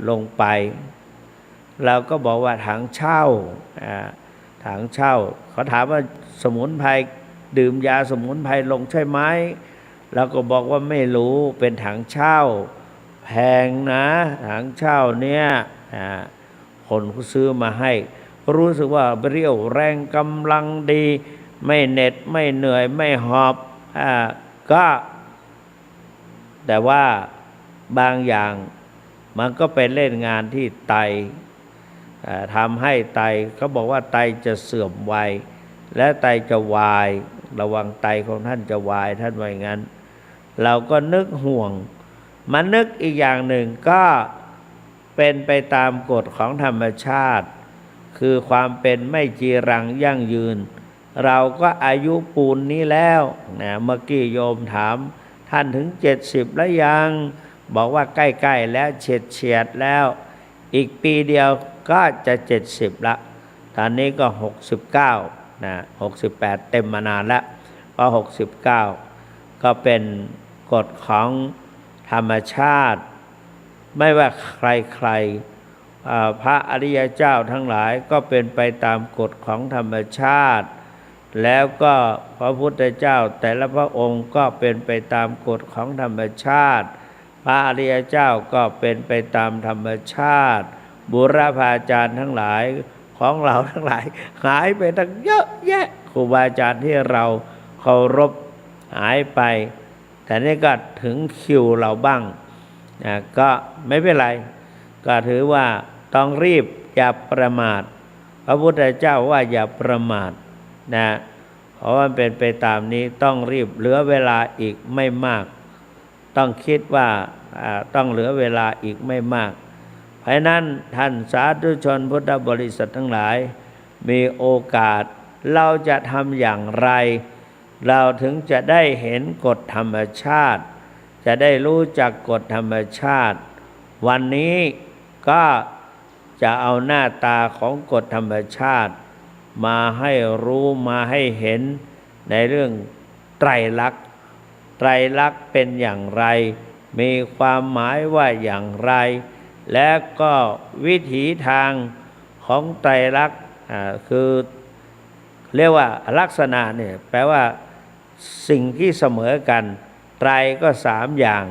ลงไปเราก็บอกว่าถังเช่าถังเช่าเขาถามว่าสมุนไพรดื่มยาสมุนไพรลงใช่ไหมเราก็บอกว่าไม่รู้เป็นถังเช่าแพงนะถังเช่าเนี่ยคนเขาซื้อมาให้รู้สึกว่าเรี่ยวแรงกำลังดีไม่เหน็ดไม่เหนื่อยไม่หอบก็แต่ว่าบางอย่างมันก็ไปเล่นงานที่ไตทำให้ไตเขาบอกว่าไตจะเสื่อมไวและไตจะวายระวังไตของท่านจะวายท่านว่าอย่างนั้นเราก็นึกห่วงมานึกอีกอย่างหนึ่งก็เป็นไปตามกฎของธรรมชาติคือความเป็นไม่จีรังยั่งยืนเราก็อายุปูนนี้แล้วนะเมื่อกี้โยมถามท่านถึง70แล้วยังบอกว่าใกล้ๆแล้วเฉียดแล้วอีกปีเดียวก็จะ70ละตอนนี้ก็69นะ68เต็มมานานแล้วก็69ก็เป็นกฎของธรรมชาติไม่ว่าใครพระอริยเจ้าทั้งหลายก็เป็นไปตามกฎของธรรมชาติแล้วก็พระพุทธเจ้าแต่ละพระองค์ก็เป็นไปตามกฎของธรรมชาติพระอริยเจ้าก็เป็นไปตามธรรมชาติบุรพาจารย์ทั้งหลายของเราทั้งหลายหายไปตั้งเยอะแยะครูบาอาจารย์ที่เราเคารพหายไปแต่นี่ก็ถึงคิวเราบ้างก็ไม่เป็นไรก็ถือว่าต้องรีบอย่าประมาทพระพุทธเจ้าว่าอย่าประมาทนะเพราะว่าเป็นไปตามนี้ต้องรีบเหลือเวลาอีกไม่มากต้องคิดว่าต้องเหลือเวลาอีกไม่มากเพราะนั้นท่านสาธุชนพุทธบริษัททั้งหลายมีโอกาสเราจะทำอย่างไรเราถึงจะได้เห็นกฎธรรมชาติจะได้รู้จักกฎธรรมชาติวันนี้ก็จะเอาหน้าตาของกฎธรรมชาติมาให้รู้มาให้เห็นในเรื่องไตรลักษณ์ไตรลักษณ์เป็นอย่างไรมีความหมายว่าอย่างไรและก็วิถีทางของไตรลักษณ์คือเรียกว่าลักษณะเนี่ยแปลว่าสิ่งที่เสมอกันไตรก็3อย่าง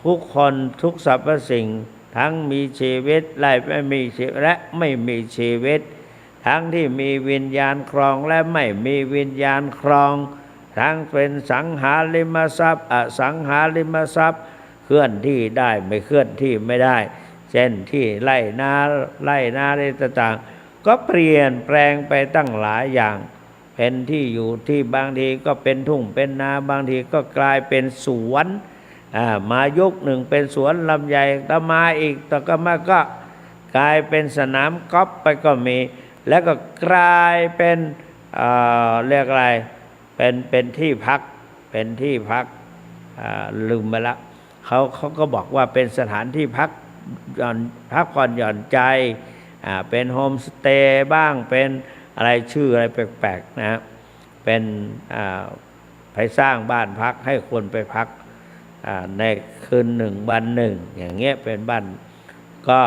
ทุกคนทุกสรรพสิ่งทั้งมีชีวิตและไม่มีชีวิตและไม่มีชีวิตทั้งที่มีวิญญาณครองและไม่มีวิญญาณครองทั้งเป็นสังหาริมทรัพย์อสังหาริมทรัพย์เคลื่อนที่ได้ไม่เคลื่อนที่ไม่ได้เช่นที่ไร่นาอะไรต่างๆก็เปลี่ยนแปลงไปตั้งหลายอย่างเป็นที่อยู่ที่บางทีก็เป็นทุ่งเป็นนาบางทีก็กลายเป็นสวนมายุคหนึ่งเป็นสวนลำไยต่อมาอีกต่อมาก็กลายเป็นสนามกอล์ฟไปก็มีแล้วก็กลายเป็นเรียกอะไรเป็นที่พักเป็นที่พักลืมไปละเขาก็บอกว่าเป็นสถานที่พักผ่อนหย่อนใจเป็นโฮมสเตย์บ้างเป็นอะไรชื่ออะไรแปลกๆนะเป็นไปสร้างบ้านพักให้คนไปพักในคืนหนึ่งวันหนึ่งอย่างเงี้ยเป็นบ้านก็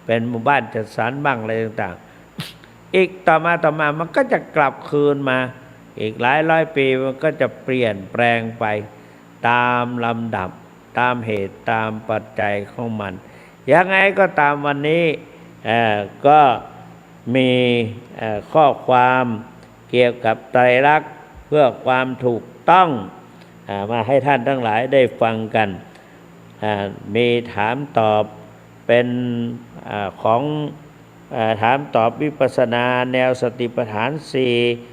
เป็นหมู่บ้านจัดสรรบ้างอะไรต่างๆอีกต่อมามันก็จะกลับคืนมาอีกหลายร้อยปีมันก็จะเปลี่ยนแปลงไปตามลำดับตามเหตุตามปัจจัยของมันยังไงก็ตามวันนี้ก็มีข้อความเกี่ยวกับไตรลักษณ์เพื่อความถูกต้องมาให้ท่านทั้งหลายได้ฟังกันมีถามตอบเป็นของถามตอบวิปัสสนาแนวสติปัฏฐาน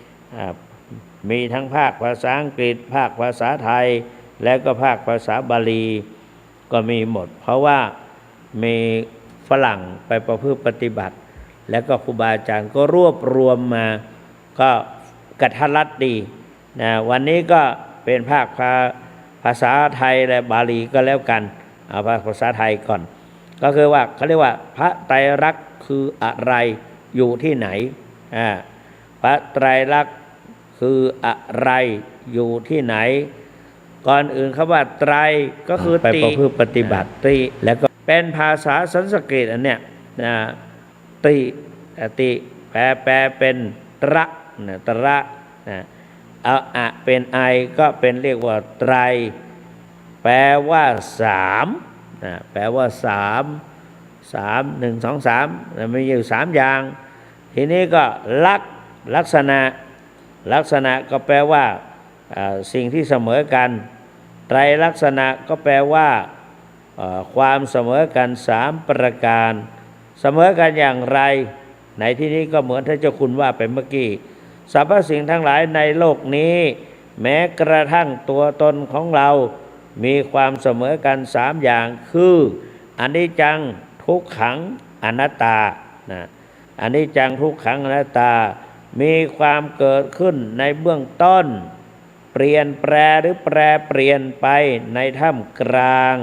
4มีทั้งภาคภาษาอังกฤษภาคภาษาไทยและก็ภาคภาษาบาลีก็มีหมดเพราะว่ามีฝรั่งไปประพฤติปฏิบัติแล้วก็ครูบาอาจารย์ก็รวบรวมมาก็กระทัดรัดดีนะวันนี้ก็เป็นภาคภาษาไทยและบาลีก็แล้วกันเอาภาษาไทยก่อนก็คือว่าเขาเรียกว่าพระไตรลักษณ์คืออะไรอยู่ที่ไหนพระไตรลักษณ์คืออะไรอยู่ที่ไหนก่อนอื่นคำว่าไตรก็คือไปประพฤติปฏิบัติตรีแล้วก็ เป็นภาษาสันสกฤตอันเนี้ยนะติแปลเป็นระนะตระนะเอาอะเป็นไอก็เป็นเรียกว่าไตรแปลว่าสามนะแปลว่าสามหนึ่งสองสามมีอยู่สามอย่างทีนี้ก็ลักษณะก็แปลว่าสิ่งที่เสมอกันไตรลักษณะก็แปลว่าความเสมอกันสามประการเสมอกันอย่างไรในที่นี้ก็เหมือนท่านเจ้าคุณว่าไปเมื่อกี้สรรพสิ่งทั้งหลายในโลกนี้แม้กระทั่งตัวตนของเรามีความเสมอกันสามอย่างคืออนิจจังทุกขังอนัตตานะอนิจจังทุกขังอนัตตามีความเกิดขึ้นในเบื้องต้นเปลี่ยนแปรหรือแปรเปลี่ยนไปในท่ามกลาง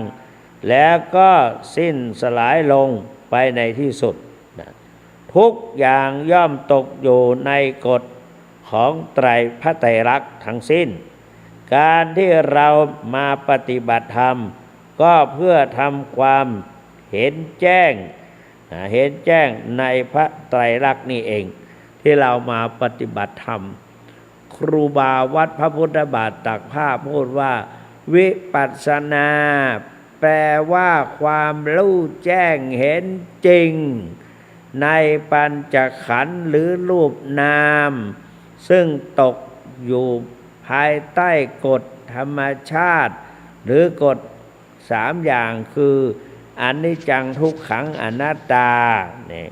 แล้วก็สิ้นสลายลงไปในที่สุดนะทุกอย่างย่อมตกอยู่ในกฎของไตรพระไตรลักษณ์ทั้งสิ้นการที่เรามาปฏิบัติธรรมก็เพื่อทำความเห็นแจ้งในพระไตรลักษณ์นี่เองที่เรามาปฏิบัติธรรมครูบาวัดพระพุทธบาทตักผ้าพูดว่าวิปัสสนาแปลว่าความรู้แจ้งเห็นจริงในปัญจขันธ์หรือรูปนามซึ่งตกอยู่ภายใต้กฎธรรมชาติหรือกฎสามอย่างคืออนิจจังทุกขังอนัตตาเนี่ย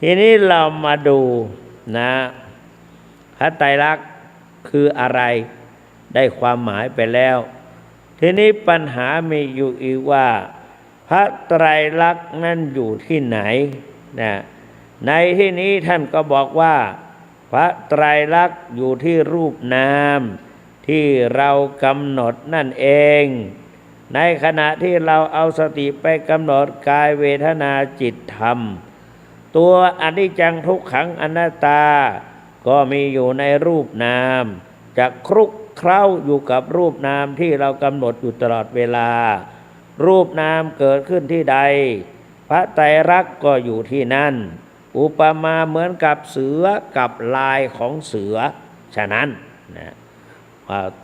ทีนี้เรามาดูนะพระไตรลักษณ์คืออะไรได้ความหมายไปแล้วทีนี้ปัญหามีอยู่อีกว่าพระไตรลักษณ์นั้นอยู่ที่ไหนนะในที่นี้ท่านก็บอกว่าพระไตรลักษณ์อยู่ที่รูปนามที่เรากำหนดนั่นเองในขณะที่เราเอาสติไปกำหนดกายเวทนาจิตธรรมตัวอนิจจังทุกขังอนัตตาก็มีอยู่ในรูปนามจะคลุกเคล้าอยู่กับรูปนามที่เรากำหนดอยู่ตลอดเวลารูปนามเกิดขึ้นที่ใดพระไตรลักษณ์ก็อยู่ที่นั่นอุปมาเหมือนกับเสือกับลายของเสือฉะนั้นนะ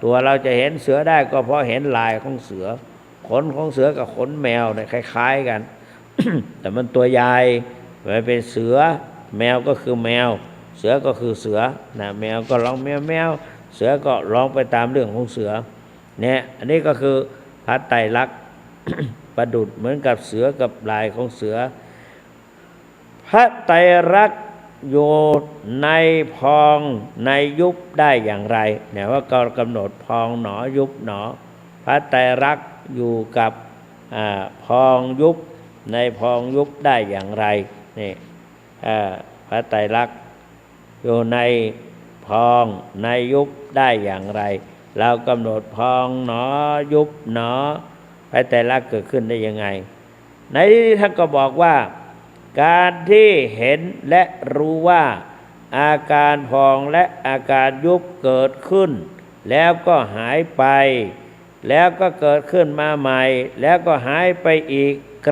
ตัวเราจะเห็นเสือได้ก็เพราะเห็นลายของเสือขนของเสือกับขนแมวเนี่ยคล้ายๆกัน แต่มันตัวใหญ่มันเป็นเสือแมวก็คือแมวเสือก็คือเสือนะแมวก็ร้องแมวแมวเสือก็ร้องไปตามเรื่องของเสือเนี่ยอันนี้ก็คือพระไตรลักษณ์ ประดุจเหมือนกับเสือกับลายของเสือพระไตรลักษณ์อยู่ในพองในยุบได้อย่างไรเนี่ยว่าก็กำหนดพองหนอยุบหนอพระไตรลักษณ์อยู่กับพองยุบในพองยุบได้อย่างไรนี่พระไตรลักษณ์อยู่ในพองในยุบได้อย่างไรเรากำหนดพองหนอยุบหนอพระไตรลักษณ์เกิดขึ้นได้ยังไงในที่ท่านก็บอกว่าการที่เห็นและรู้ว่าอาการพองและอาการยุบเกิดขึ้นแล้วก็หายไปแล้วก็เกิดขึ้นมาใหม่แล้วก็หายไปอีกก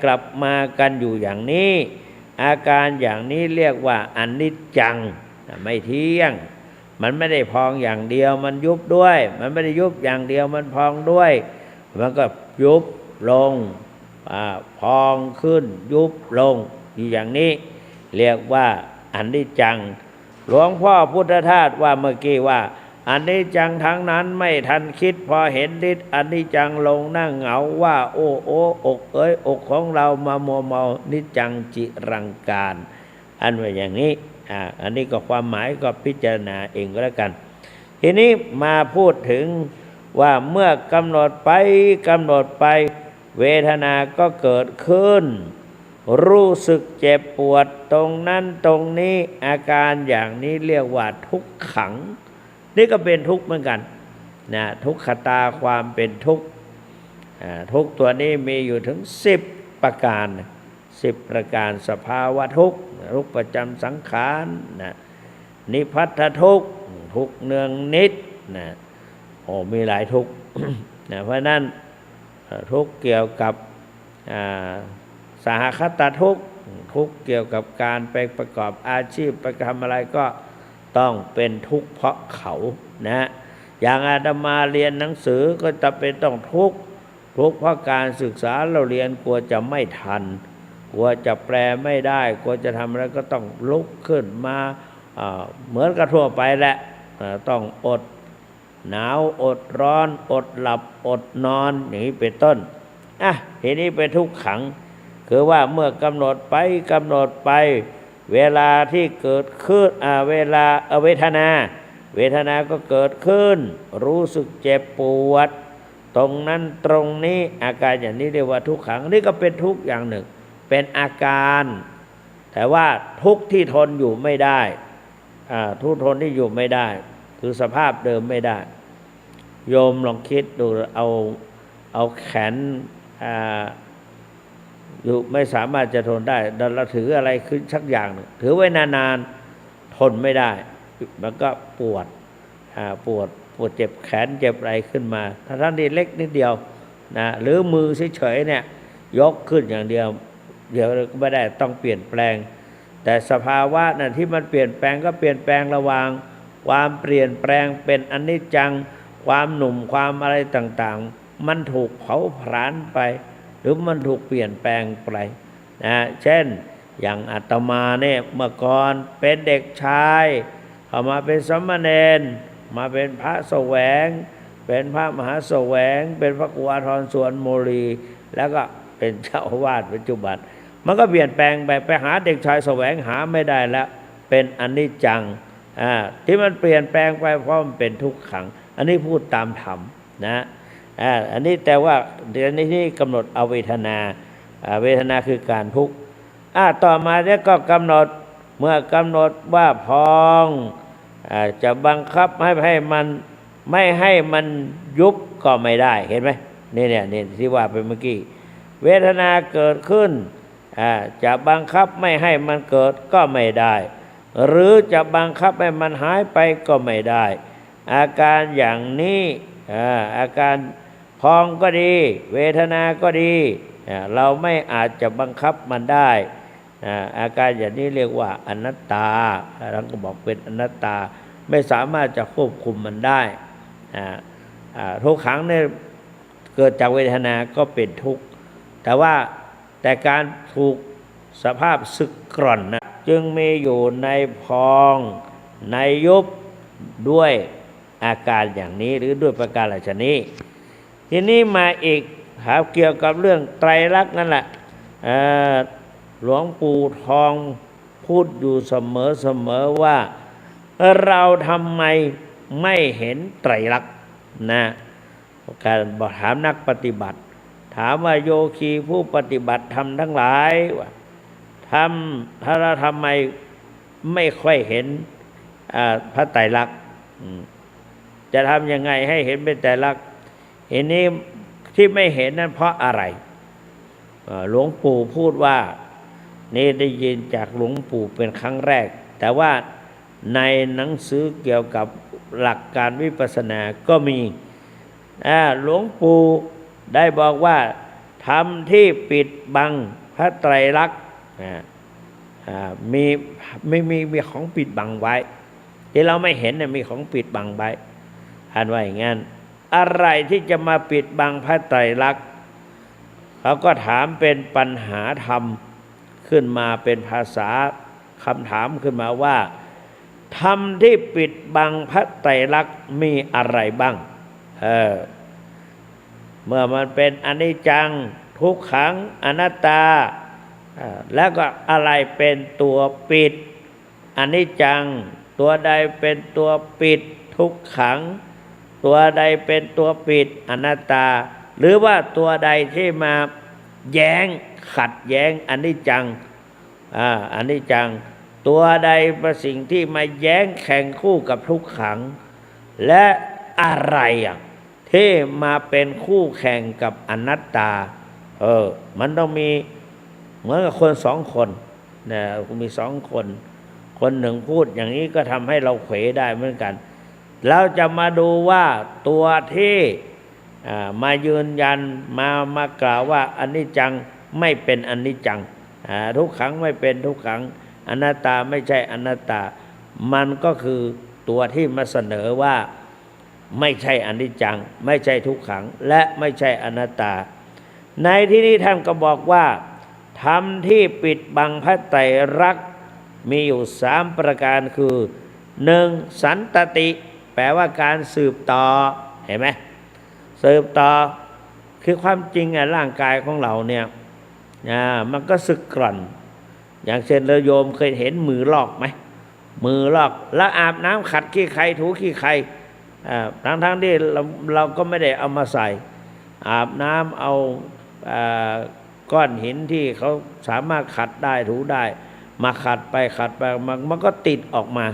ลับมากันอยู่อย่างนี้อาการอย่างนี้เรียกว่าอนิจจังไม่เที่ยงมันไม่ได้พองอย่างเดียวมันยุบด้วยมันไม่ได้ยุบอย่างเดียวมันพองด้วยมันก็ยุบลงพองขึ้นยุบลงอยู่อย่างนี้เรียกว่าอนิจจังหลวงพ่อพุทธทาสว่าเมื่อกี้ว่าอนิจจังทั้งนั้นไม่ทันคิดพอเห็นฤทธิ์อนิจจังลงนั่งเหงาว่าโอ้อกเอ้ยอกของเรามามัวเมานิจจังจิรังการอันว่าอย่างนี้อันนี้ก็ความหมายก็พิจารณาเองก็แล้วกันทีนี้มาพูดถึงว่าเมื่อกำหนดไปเวทนาก็เกิดขึ้นรู้สึกเจ็บปวดตรงนั้นตรงนี้อาการอย่างนี้เรียกว่าทุกขังนี่ก็เป็นทุกข์เหมือนกันนะทุกขตาความเป็นทุกข์ทุกข์ตัวนี้มีอยู่ถึง10ประการ10ประการสภาวะทุกข์ทุกข์ประจำสังขารนะนิพพัทธทุกข์ทุกข์เนืองนิดนะมีหลายทุกข์ นะเพราะนั้นทุกข์เกี่ยวกับ อ่าสหคตทุกข์ทุกข์เกี่ยวกับการไปประกอบอาชีพไปทำอะไรก็ต้องเป็นทุกข์เพราะเขานะอย่างอาตมาเรียนหนังสือก็จะเป็นต้องทุกข์เพราะการศึกษาเราเรียนกลัวจะไม่ทันกลัวจะแปลไม่ได้กลัวจะทำอะไรก็ต้องลุกขึ้นมาเหมือนกับทั่วไปแหละต้องอดหนาวอดร้อนอดหลับอดนอนอย่างนี้เป็นต้นทีนี้เป็นทุกขังคือว่าเมื่อกำหนดไปเวลาที่เกิดขึ้นเวลาเวทนาก็เกิดขึ้นรู้สึกเจ็บปวดตรงนั้นตรงนี้อาการอย่างนี้เรียกว่าทุกขังนี่ก็เป็นทุกข์อย่างหนึ่งเป็นอาการแต่ว่าทุกข์ที่ทนอยู่ไม่ได้ทุกข์ทนที่อยู่ไม่ได้คือสภาพเดิมไม่ได้โยมลองคิดดูเอาแขนอยู่ไม่สามารถจะทนได้เราถืออะไรขึ้นสักอย่างหนึ่งถือไว้นานๆทนไม่ได้มันก็ปวดเจ็บแขนเจ็บอะไรขึ้นมาถ้าท่านนี่เล็กนิดเดียวนะหรือมือเฉยๆเนี่ยยกขึ้นอย่างเดียวเดี๋ยวก็ไม่ได้ต้องเปลี่ยนแปลงแต่สภาวะนั้นที่มันเปลี่ยนแปลงก็เปลี่ยนแปลงระหว่างความเปลี่ยนแปลงเป็นอนิจจังความหนุ่มความอะไรต่างๆมันถูกเผาผลาญไปหรือมันถูกเปลี่ยนแปลงไปนะเช่นอย่างอาตมาเนี่ยเมื่อก่อนเป็นเด็กชายเข้ามาเป็นสมณเณรมาเป็นพระแสวงเป็นพระมหาแสวงเป็นพระกุวาทรสวนโมลีแล้วก็เป็นเจ้าอาวาสปัจจุบันมันก็เปลี่ยนแปลงไปหาเด็กชายแสวงหาไม่ได้แล้วเป็นอนิจจังที่มันเปลี่ยนแปลงไปเพราะมันเป็นทุกขังอันนี้พูดตามธรรมนะอันนี้แต่ว่าเดี๋ยวนี้กำหนดเอาเวทนาคือการทุกข์ต่อมาเนี่ยก็กำหนดเมื่อกำหนดว่าพองจะบังคับให้มันไม่ให้มันยุบก็ไม่ได้เห็นไหมนี่ที่ว่าไปเมื่อกี้เวทนาเกิดขึ้นจะบังคับไม่ให้มันเกิดก็ไม่ได้หรือจะบังคับให้มันหายไปก็ไม่ได้อาการอย่างนี้อาการพองก็ดีเวทนาก็ดีเราไม่อาจจะบังคับมันได้อาการอย่างนี้เรียกว่าอนัตตาเราก็บอกเป็นอนัตตาไม่สามารถจะควบคุมมันได้ทุกขังเนี่ยเกิดจากเวทนาก็เป็นทุกข์แต่การถูกสภาพสึกกร่อนนะจึงมีอยู่ในพองในยุบด้วยอาการอย่างนี้หรือด้วยประการฉะนี้ทีนี้มาอีกเกี่ยวกับเรื่องไตรลักษณ์นั่นแหละหลวงปู่ทองพูดอยู่เสมอว่าเราทำไมไม่เห็นไตรลักษณ์นะการบอกถามนักปฏิบัติถามว่าโยคีผู้ปฏิบัติธรรมทั้งหลายว่าถ้าเราทำไมไม่ค่อยเห็นพระไตรลักษณ์จะทำยังไงให้เห็นเป็นไตรลักษณ์เห็นนี้ที่ไม่เห็นนั้นเพราะอะไรหลวงปู่พูดว่านี่ได้ยินจากหลวงปู่เป็นครั้งแรกแต่ว่าในหนังสือเกี่ยวกับหลักการวิปัสสนาก็มีหลวงปู่ได้บอกว่าธรรมที่ปิดบังพระไตรลักษณ์มีของปิดบังไว้ที่เราไม่เห็นมีของปิดบังไว้ท่านว่าอย่างนั้นอะไรที่จะมาปิดบังพระไตรลักษณ์เขาก็ถามเป็นปัญหาธรรมขึ้นมาเป็นภาษาคำถามขึ้นมาว่าธรรมที่ปิดบังพระไตรลักษณ์มีอะไรบ้างเมื่อมันเป็นอนิจจังทุกขังอนัตตาแล้วก็อะไรเป็นตัวปิดอนิจจังตัวใดเป็นตัวปิดทุกขังตัวใดเป็นตัวปิดอนัตตาหรือว่าตัวใดที่มาแย้งขัดแย้งอนิจจังอนิจจังตัวใดเป็นสิ่งที่มาแย้งแข่งคู่กับทุกขังและอะไรที่มาเป็นคู่แข่งกับอนัตตามันต้องมีเหมือนกับคนสองคนนะมีสองคนคนหนึ่งพูดอย่างนี้ก็ทำให้เราเขวได้เหมือนกันเราจะมาดูว่าตัวที่มายืนยันมากล่าวว่าอนิจจัง ไม่เป็นอนิจจังทุกขังไม่เป็นทุกขังอนัตตาไม่ใช่อนัตตามันก็คือตัวที่มาเสนอว่าไม่ใช่อนิจจังไม่ใช่ทุกขังและไม่ใช่อนัตตาในที่นี้ท่านก็บอกว่าธรรมที่ปิดบังพระไตรลักษณ์มีอยู่3ประการคือ1สันตติ แปลว่าการสืบต่อเห็นไหมสืบต่อคือความจริงร่างกายของเราเนี่ยมันก็สึกกร่อนอย่างเช่นเราโยมเคยเห็นมือลอกไหมมือลอกแล้วอาบน้ำขัดขี้ใครถูขี้ใครทั้งที่เราก็ไม่ได้เอามาใส่อาบน้ำเอาก้อนหินที่เขาสามารถขัดได้ถูได้มาขัดไปมันก็ติดออกมา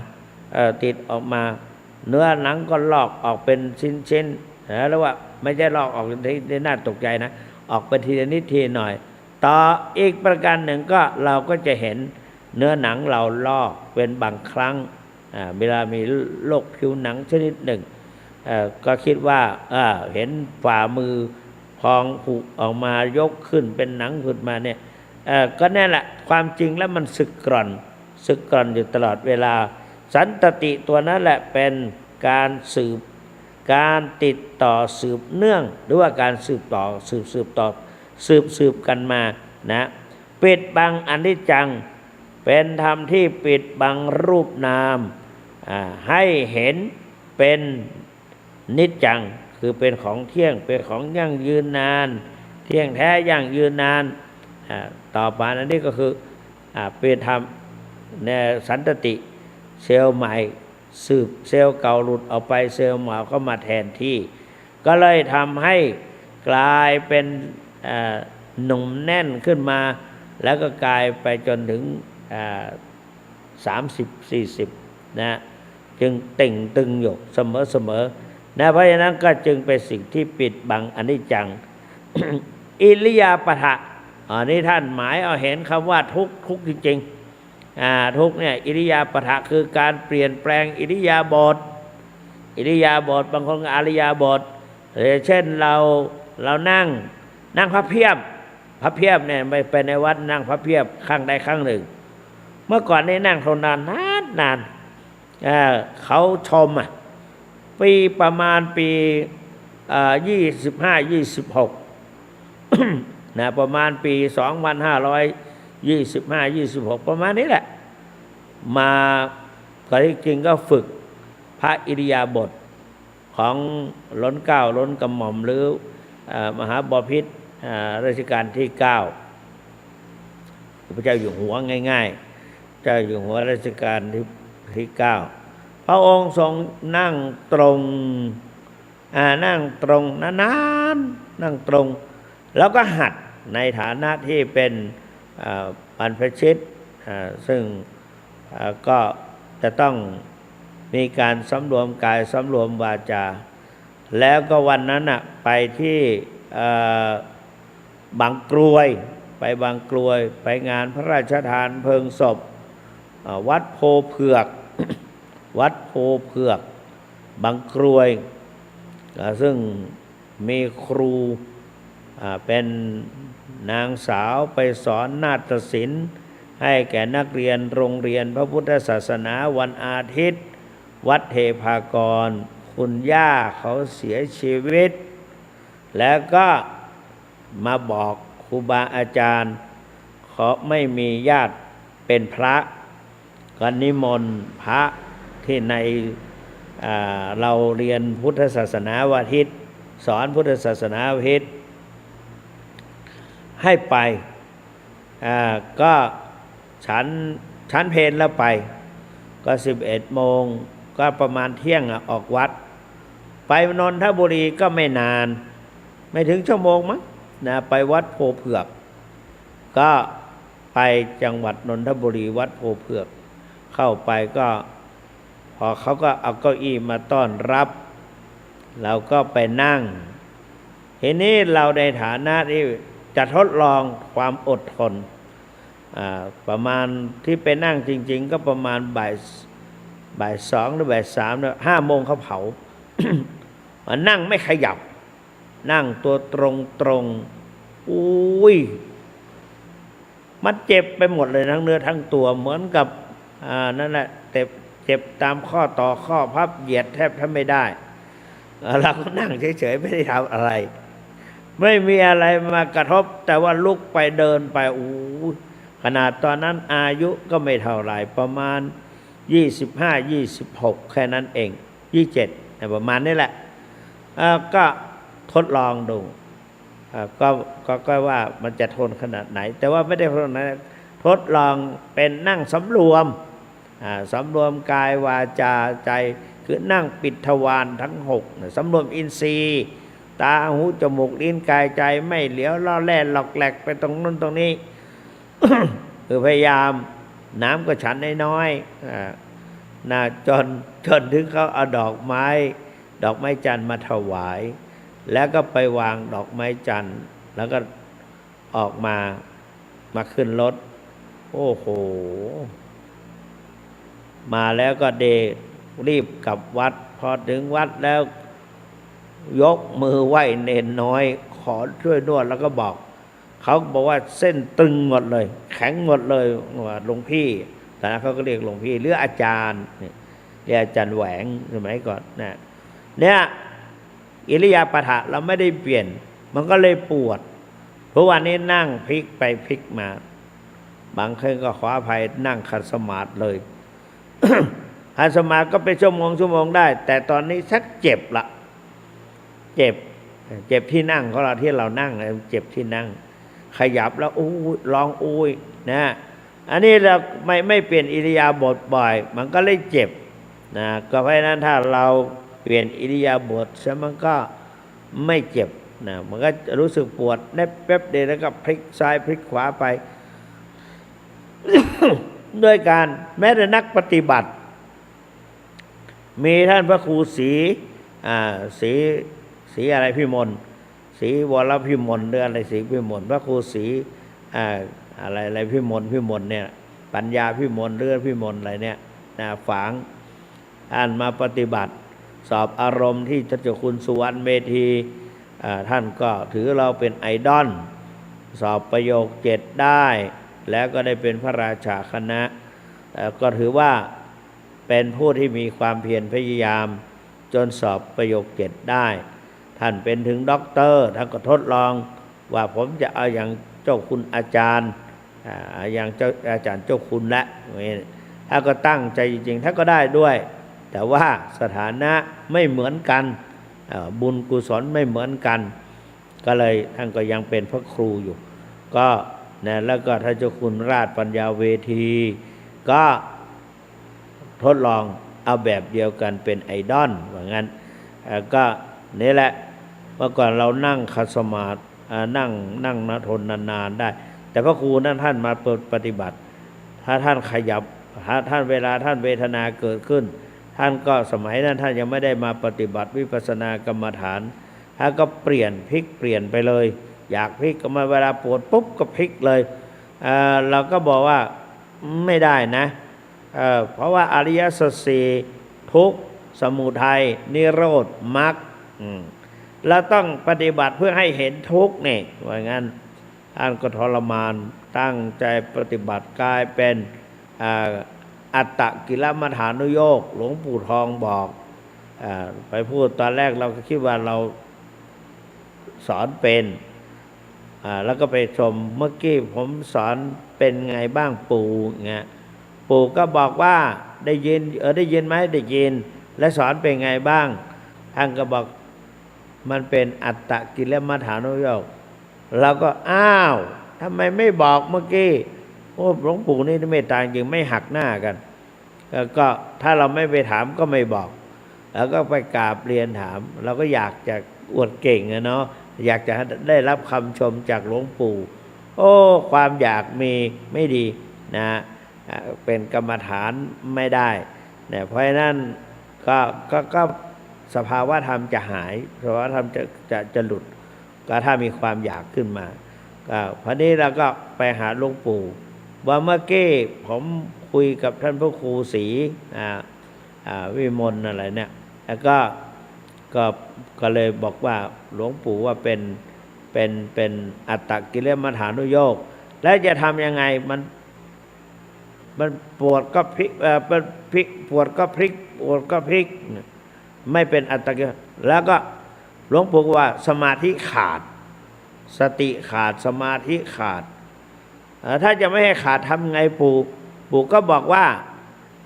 ติดออกมาเนื้อหนังก็ลอกออกเป็นชิ้นๆแล้วว่าไม่ใช่ลอกออกที่น่าตกใจนะออกเป็นทีละนิดทีหน่อยต่ออีกประการหนึ่งก็เราก็จะเห็นเนื้อหนังเราลอกเป็นบางครั้งเวลามีโรคผิวหนังชนิดหนึ่งก็คิดว่าเห็นฝ่ามือพองผุออกมายกขึ้นเป็นหนังขึ้นมาเนี่ยก็นั่นแหละความจริงแล้วมันสึกกร่อนอยู่ตลอดเวลาสันตติตัวนั้นแหละเป็นการสืบการติดต่อสืบเนื่องหรือว่าการสืบต่อสืบกันมานะปิดบังอนิจจังเป็นธรรมที่ปิดบังรูปนามให้เห็นเป็นนิจจังคือเป็นของเที่ยงเป็นของยั่งยืนนานเที่ยงแท้ยั่งยืนนานต่อไปนั้นนี่ก็คือเป็นธรรมในสันตติเซลล์ใหม่สืบเซลล์เก่าหลุดออกไปเซลล์ใหม่ก็มาแทนที่ก็เลยทำให้กลายเป็นหนุ่มแน่นขึ้นมาแล้วก็กลายไปจนถึง30-40นะจึงเต่งตึงอยู่เสมอนะเพราะฉะนั้นก็จึงเป็นสิ่งที่ปิดบังอนิจจัง อิริยาปถะอันนี้ท่านหมายเอาเห็นคำว่าทุกจริงๆทุกเนี่ยอิริยาปถะคือการเปลี่ยนแปลงอิริยาบถบางคนอริยาบถเช่นเรานั่งพระเพียบเนี่ยไปในวัดนั่งพระเพียบข้างใดข้างหนึ่งเมื่อก่อนนี่นั่งนานเขาชมประมาณปี25-26นะประมาณปี2525-26ประมาณนี้แหละมาก็ที่จริงก็ฝึกพระอิริยาบถของล้นเกล้าล้นกระหม่อมหรือมหาบพิตรรัชกาลที่9พระเจ้าอยู่หัวง่ายๆเจ้าอยู่หัวรัชกาลที่9พระองค์ทรงนั่งตรงนานๆนั่งตรงแล้วก็หัดในฐานะที่เป็นบรรพชิตซึ่งก็จะต้องมีการสำรวมกายสำรวมวาจาแล้วก็วันนั้นไปที่บางกรวยไปงานพระราชทานเพลิงศพวัดโพเผือกบางกรวยซึ่งมีครูเป็นนางสาวไปสอนนาฏศิลป์ให้แก่นักเรียนโรงเรียนพระพุทธศาสนาวันอาทิตย์วัดเทพากรคุณย่าเขาเสียชีวิตแล้วก็มาบอกครูบาอาจารย์เขาไม่มีญาติเป็นพระก็นิมนต์พระที่ในเราเรียนพุทธศาสนาวันอาทิตย์สอนพุทธศาสนาวันอาทิตย์ให้ไปก็ฉันเพลแล้วไปก็11 โมงก็ประมาณเที่ยงออกวัดไปนนทบุรีก็ไม่นานไม่ถึงชั่วโมงมั้งนะไปวัดโพเผือกก็ไปจังหวัดนนทบุรีวัดโพเผือกเข้าไปก็พอเขาก็เอาเก้าอี้มาต้อนรับเราก็ไปนั่งทีนี้เราในฐานะที่จะทดลองความอดทนประมาณที่ไปนั่งจริงๆก็ประมาณบ่าย2หรือบ่าย3เนี่ย5 โมงเขาเผา นั่งไม่ขยับนั่งตัวตรงอุ้ย มันเจ็บไปหมดเลยทั้งเนื้อทั้งตัวเหมือนกับนั่นแหละเจ็บตามข้อต่อข้อพับเหยียดแทบทำไม่ได้เราก็นั่งเฉยๆไม่ได้ทำอะไร ไม่มีอะไรมากระทบแต่ว่าลุกไปเดินไปขนาดตอนนั้นอายุก็ไม่เท่าไหร่ประมาณ25-26แค่นั้นเอง27ประมาณนี้แหละก็ทดลองดูก็ว่ามันจะทนขนาดไหนแต่ว่าไม่ได้ทนนะทดลองเป็นนั่งสำรวมกายวาจาใจคือนั่งปิดทวารทั้ง6สำรวมอินทรีย์ตาหูจมูกลิ้นกายใจไม่เหลียวล่อแล่หลอกแหลกไปตรงนู้นตรงนี้ คือพยายามน้ำก็ฉันน้อยๆจนถึงเขาเอาดอกไม้จันทร์มาถวายแล้วก็ไปวางดอกไม้จันทร์แล้วก็ออกมาขึ้นรถโอ้โหมาแล้วก็รีบกลับวัดพอถึงวัดแล้วยกมือไหว้เนนน้อยขอช่วยนวดแล้วก็บอกเขาบอกว่าเส้นตึงหมดเลยแข็งหมดเลยว่าหลวงพี่แต่เขาก็เรียกหลวงพี่หรืออาจารย์เรียกอาจารย์แหวงสมัยก่อนเนี่ยอิริยาบถะเราไม่ได้เปลี่ยนมันก็เลยปวดเพราะวันนี้นั่งพลิกไปพลิกมาบางครั้งก็ขออภัยนั่งขัดสมาธิเลย ขัดสมาธิก็เป็นชั่วโมงได้แต่ตอนนี้ชักเจ็บละเจ็บที่นั่งของเราที่เรานั่งเจ็บที่นั่งขยับแล้วร้องนะอันนี้เราไม่เปลี่ยนอิริยาบถบ่อยมันก็เลยเจ็บนะก็เพราะนั้นถ้าเราเปลี่ยนอิริยาบถซะมันก็ไม่เจ็บนะมันก็รู้สึกปวดแป๊บเดียวแล้วก็พลิกซ้ายพลิกขวาไป ด้วยการแม้แต่นักปฏิบัติมีท่านพระครูศรีอะไรพิมลศรีวรพิมลหรืออะไรศรีพิมลพระครูศรีอะไรพิมลเนี่ยปัญญาพิมลเรือพิมลอะไรเนี่ยฝางท่านมาปฏิบัติสอบอารมณ์ที่เจ้าคุณสุวรรณเมธีท่านก็ถือเราเป็นไอดอลสอบประโยค7ได้แล้วก็ได้เป็นพระราชาคณะก็ถือว่าเป็นผู้ที่มีความเพียรพยายามจนสอบประโยค7ได้ท่านเป็นถึงด็อกเตอร์ท่านก็ทดลองว่าผมจะเอาอย่างเจ้าคุณอาจารย์อย่างเจ้าอาจารย์เจ้าคุณละถ้าก็ตั้งใจจริงๆถ้าก็ได้ด้วยแต่ว่าสถานะไม่เหมือนกันบุญกุศลไม่เหมือนกันก็เลยท่านก็ยังเป็นพระครูอยู่ก็นะแล้วก็ท่านเจ้าคุณราชปัญญาเวทีก็ทดลองเอาแบบเดียวกันเป็นไอดอลว่างั้นก็นี่แหละเมื่อก่อนเรานั่งคัดสมาธินั่งนะทนนานๆได้แต่พระครูนั้นท่านมาปฏิบัติถ้าท่านขยับท่านเวลาท่านเวทนาเกิดขึ้นท่านก็สมัยนั้นท่านยังไม่ได้มาปฏิบัติวิปัสสนากรรมฐานท่านก็พลิกเปลี่ยนไปเลยอยากพลิกก็มาเวลาปวดปุ๊บก็พลิกเลยเราก็บอกว่าไม่ได้นะเพราะว่าอริยสัจสี่ทุกข์สมุทัยนิโรธมรรคเราต้องปฏิบัติเพื่อให้เห็นทุกข์นี่ว่างั้นท่านก็ทรมานตั้งใจปฏิบัติกลายเป็นอัตตกิลมัฏฐานุโยคหลวงปู่ทองบอกไปพูดตอนแรกเราก็คิดว่าเราสอนเป็นแล้วก็ไปชมเมื่อกี้ผมสอนเป็นไงบ้างปู่เงี้ยปู่ก็บอกว่าได้ยินได้ยินไหมได้ยินและสอนเป็นไงบ้างท่านก็บอกมันเป็นอัตตกิลมัฏฐานุโยคเราก็อ้าวทำไมไม่บอกเมื่อกี้หลวงปู่นี่เมตตาจริงไม่หักหน้ากันก็ถ้าเราไม่ไปถามก็ไม่บอกแล้วก็ไปกราบเรียนถามเราก็อยากจะอวดเก่งเนาะอยากจะได้รับคำชมจากหลวงปู่ความอยากมีไม่ดีนะเป็นกรรมฐานไม่ได้เนี่ยเพราะฉะนั้นก็สภาวะธรรมจะหายสภาวะธรรมจะหลุดก็ถ้ามีความอยากขึ้นมาก็พอนี้เราก็ไปหาหลวงปู่ว่าเมื่อกี้ผมคุยกับท่านพระครูศรีวิมลอะไรเนี่ยแล้วก็เลยบอกว่าหลวงปู่ว่าเป็นอัตตกิลมัฏฐานุโยค แล้วจะทำยังไงมันปวดก็พลิกพลิกปวดก็พลิกปวดก็พลิกไม่เป็นอัตตกิลแล้วก็หลวงปู่ว่าสมาธิขาดสติขาดสมาธิขาดถ้าจะไม่ให้ขาดทำไงปู่ก็บอกว่า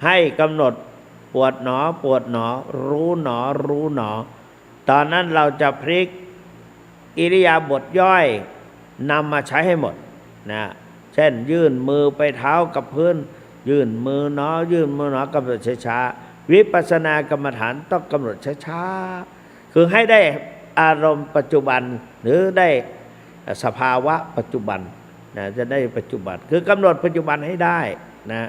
ให้กำหนดปวดหนอปวดหนอรู้หนอรู้หนอตอนนั้นเราจะพลิกอิริยาบถย่อยนำมาใช้ให้หมดนะเช่นยื่นมือไปเท้ากับพื้นยื่นมือหนอยื่นมือหนอกำหนดช้าๆวิปัสสนากรรมฐานต้องกำหนดช้าๆคือให้ได้อารมณ์ปัจจุบันหรือได้สภาวะปัจจุบันนะจะได้ปัจจุบันคือกำหนดปัจจุบันให้ได้นะ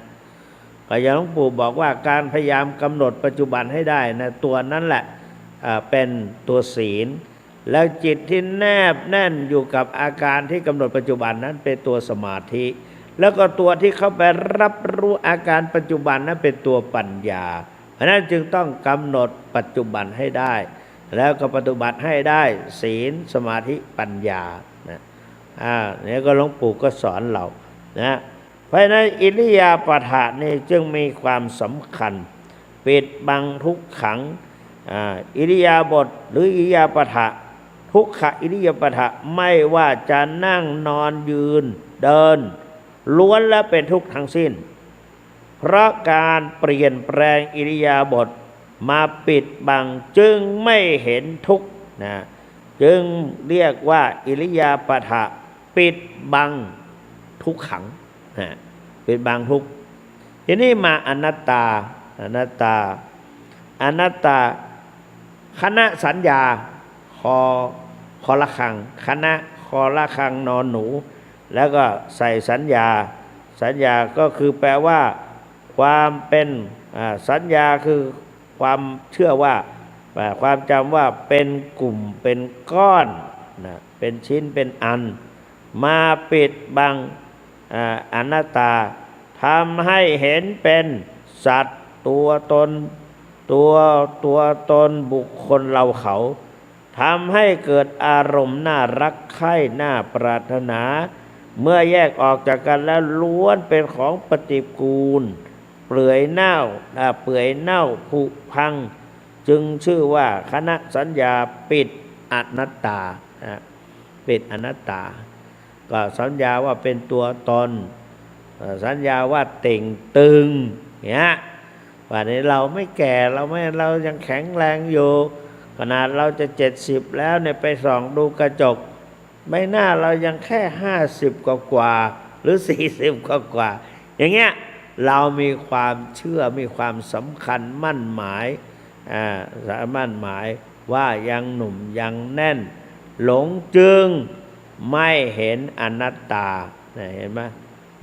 ก็อย่างหลวงปู่บอกว่าการพยายามกำหนดปัจจุบันให้ได้นะตัวนั้นแหละเป็นตัวศีลแล้วจิตที่แนบแน่นอยู่กับอาการที่กำหนดปัจจุบันนั้นเป็นตัวสมาธิแล้วก็ตัวที่เข้าไปรับรู้อาการปัจจุบันนั้นเป็นตัวปัญญาเพราะนั้นจึงต้องกำหนดปัจจุบันให้ได้แล้วก็ปฏิบัติให้ได้ศีลสมาธิปัญญานะเนี่ยก็หลวงปู่ก็สอนเรานะเพราะฉะนั้นอิริยาบถนี่จึงมีความสำคัญปิดบังทุกขังอิริยาบถหรืออิริยาบถทุกขอิริยาบถไม่ว่าจะนั่งนอนยืนเดินล้วนและเป็นทุกข์ทั้งสิ้นเพราะการเปลี่ยนแปลงอิริยาบถมาปิดบังจึงไม่เห็นทุกข์นะจึงเรียกว่าอิริยาบถปิดบังทุกขังนะปิดบังทุกข์ทีนี้มาอนัตตาคณะสัญญาคอละคังคณะคอละคังนอนหนูแล้วก็ใส่สัญญาก็คือแปลว่าความเป็นสัญญาคือความเชื่อว่าความจำว่าเป็นกลุ่มเป็นก้อนนะเป็นชิ้นเป็นอันมาปิดบังอนัตตาทำให้เห็นเป็นสัตว์ตัวตนบุคคลเราเขาทำให้เกิดอารมณ์น่ารักใคร่น่าปรารถนาเมื่อแยกออกจากกันแล้วล้วนเป็นของปฏิกูลเปื่อยเน่าผุพังจึงชื่อว่าคณะสัญญาปิดอนัตตาปิดอนัตตาก็สัญญาว่าเป็นตัวตนสัญญาว่าเต่งตึงเนี่ยว่านี้เราไม่แก่เรายังแข็งแรงอยู่ขนาดเราจะ70แล้วเนี่ยไปส่องดูกระจกใบหน้าเรายังแค่50กว่าหรือ40กว่าอย่างเงี้ยเรามีความเชื่อมีความสำคัญมั่นหมายว่ายังหนุ่มยังแน่นหลงจึงไม่เห็นอนัตตาเห็นไหม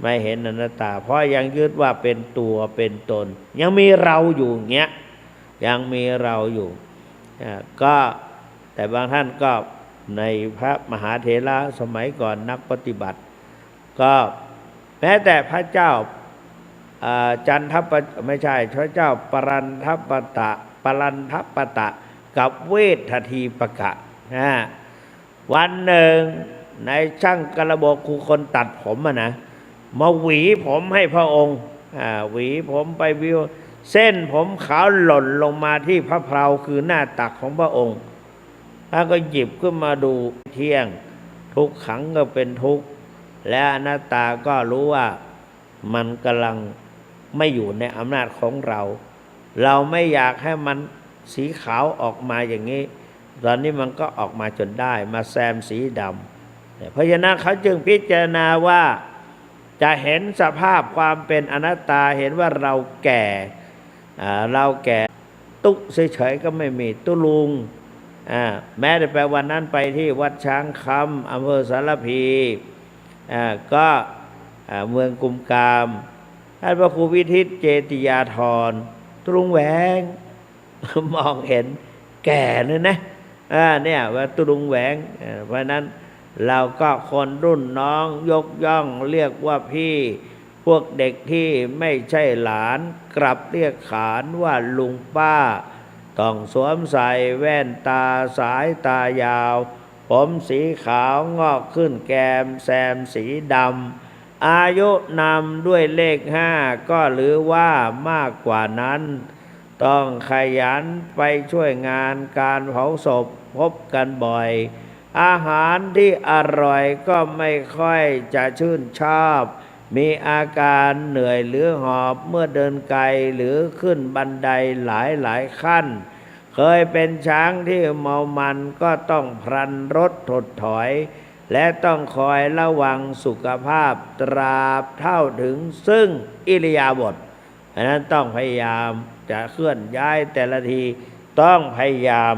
ไม่เห็นอนัตตาเพราะยังยึดว่าเป็นตัวเป็นตนยังมีเราอยู่เงี้ยยังมีเราอยู่ก็แต่บางท่านก็ในพระมหาเถระสมัยก่อนนักปฏิบัติก็แม้แต่พระเจ้าจันทปไม่ใช่พระเจ้าปรันทปตะกับเวททีปกะวันหนึ่งในช่างกระบอกคือคนตัดผมนะมาหวีผมให้พระองค์หวีผมไปวิวเส้นผมขาวหล่นลงมาที่พระเพลาคือหน้าตักของพระองค์ท่านก็หยิบขึ้นมาดูเที่ยงทุกขังก็เป็นทุกข์และอนัตตาก็รู้ว่ามันกำลังไม่อยู่ในอำนาจของเราไม่อยากให้มันสีขาวออกมาอย่างนี้ตอนนี้มันก็ออกมาจนได้มาแซมสีดำเพราะฉะนั้นเขาจึงพิจารณาว่าจะเห็นสภาพความเป็นอนัตตาเห็นว่าเราแก่ตุ๊เฉยๆก็ไม่มีตุลุงแม้แต่ไปวันนั้นไปที่วัดช้างคำอำเภอสารพีก็เมืองกุมกามท่านพระครูวิทิตเจติยาธรตุลุงแหวงมองเห็นแก่เลยนะเนี่ยว่าตุลุงแหวงเพราะนั้นเราก็คนรุ่นน้องยกย่องเรียกว่าพี่พวกเด็กที่ไม่ใช่หลานกลับเรียกขานว่าลุงป้าต้องสวมใส่แว่นตาสายตายาวผมสีขาวงอกขึ้นแก้มแซมสีด อายุนำด้วยเลขห้าก็หรือว่ามากกว่านั้นต้องขยันไปช่วยงานการเผาศพพบกันบ่อยอาหารที่อร่อยก็ไม่ค่อยจะชื่นชอบมีอาการเหนื่อยหรือหอบเมื่อเดินไกลหรือขึ้นบันไดหลายขั้นเคยเป็นช้างที่เมามันก็ต้องพลันรถถดถอยและต้องคอยระวังสุขภาพตราบเท่าถึงซึ่งอิริยาบถอันนั้นต้องพยายามจะเคลื่อนย้ายแต่ละทีต้องพยายาม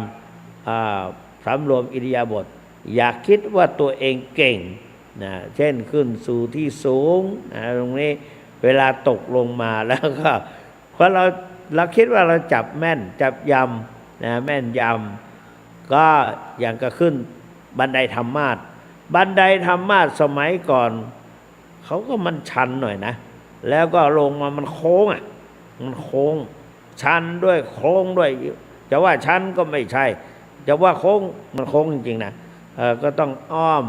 สำรวมอิริยาบถอย่าคิดว่าตัวเองเก่งนะเช่นขึ้นสู่ที่สูงนะตรงนี้เวลาตกลงมาแล้วก็เพราะเราคิดว่าเราจับแม่นจับยำนะแม่นยำก็อย่างก็ขึ้นบันไดธรรมาสน์บันไดธรรมาสน์สมัยก่อนเขาก็มันชันหน่อยนะแล้วก็ลงมามันโค้งอ่ะมันโค้งชันด้วยโค้งด้วยจะว่าชันก็ไม่ใช่จะว่าโค้งมันโค้งจริงๆนะก็ต้องอ้อม